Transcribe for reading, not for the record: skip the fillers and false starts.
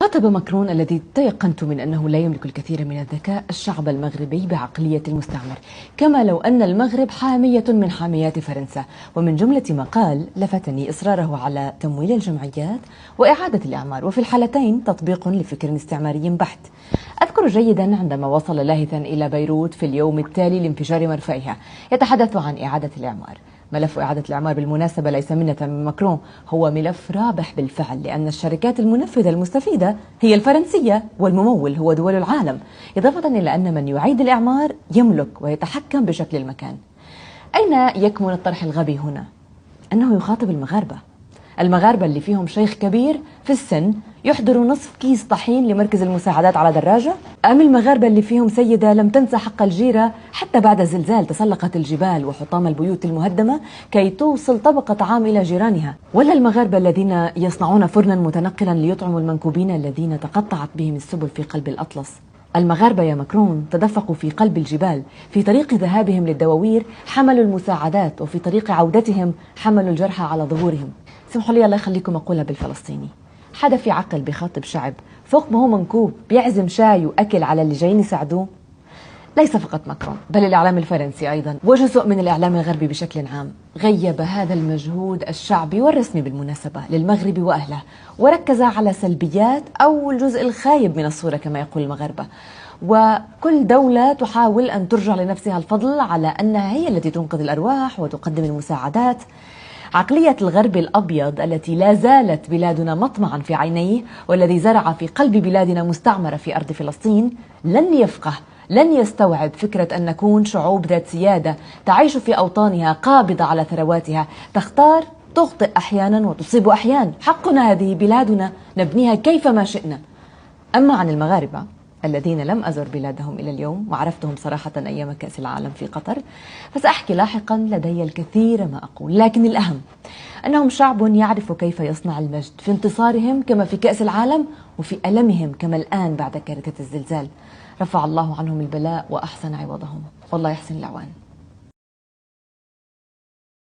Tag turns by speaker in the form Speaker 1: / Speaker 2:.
Speaker 1: خاطب ماكرون الذي تيقنت من أنه لا يملك الكثير من الذكاء الشعب المغربي بعقلية المستعمر، كما لو أن المغرب حامية من حاميات فرنسا. ومن جملة ما قال لفتني إصراره على تمويل الجمعيات وإعادة الإعمار، وفي الحالتين تطبيق لفكر استعماري بحت. أذكر جيدا عندما وصل لاهثا إلى بيروت في اليوم التالي لانفجار مرفأها يتحدث عن إعادة الإعمار. ملف إعادة الإعمار بالمناسبة ليس منة من ماكرون، هو ملف رابح بالفعل، لأن الشركات المنفذة المستفيدة هي الفرنسية والممول هو دول العالم، إضافة إلى أن من يعيد الإعمار يملك ويتحكم بشكل المكان. أين يكمن الطرح الغبي هنا؟ أنه يخاطب المغاربة اللي فيهم شيخ كبير في السن يحضر نصف كيس طحين لمركز المساعدات على دراجة؟ أم المغاربة اللي فيهم سيدة لم تنسى حق الجيرة حتى بعد الزلزال تسلقت الجبال وحطام البيوت المهدمة كي توصل طبقة طعام إلى جيرانها؟ ولا المغاربة الذين يصنعون فرنا متنقلا ليطعموا المنكوبين الذين تقطعت بهم السبل في قلب الأطلس؟ المغاربة يا ماكرون تدفقوا في قلب الجبال، في طريق ذهابهم للدواوير حملوا المساعدات، وفي طريق عودتهم حملوا الجرحى على ظهورهم. سمحوا لي الله يخليكم أقولها بالفلسطيني، حدا في عقل بيخاطب شعب فوق ما هو منكوب بيعزم شاي وأكل على اللي جايين يساعدوه؟ ليس فقط ماكرون بل الإعلام الفرنسي أيضا وجزء من الإعلام الغربي بشكل عام غيب هذا المجهود الشعبي والرسمي بالمناسبة للمغرب وأهله، وركز على سلبيات أو الجزء الخايب من الصورة كما يقول المغاربة. وكل دولة تحاول أن ترجع لنفسها الفضل على أنها هي التي تنقذ الأرواح وتقدم المساعدات. عقلية الغرب الأبيض التي لا زالت بلادنا مطمعا في عينيه، والذي زرع في قلب بلادنا مستعمرة في أرض فلسطين، لن يستوعب فكرة أن نكون شعوب ذات سيادة تعيش في أوطانها قابضة على ثرواتها، تختار تخطئ أحيانا وتصيب أحيانا. حقنا، هذه بلادنا نبنيها كيفما شئنا. أما عن المغاربة الذين لم أزر بلادهم إلى اليوم وعرفتهم صراحة أيام كأس العالم في قطر، فسأحكي لاحقا، لدي الكثير ما أقول، لكن الأهم أنهم شعب يعرف كيف يصنع المجد في انتصارهم كما في كأس العالم، وفي ألمهم كما الآن بعد كارثة الزلزال. رفع الله عنهم البلاء وأحسن عوضهم، والله يحسن الأعوان.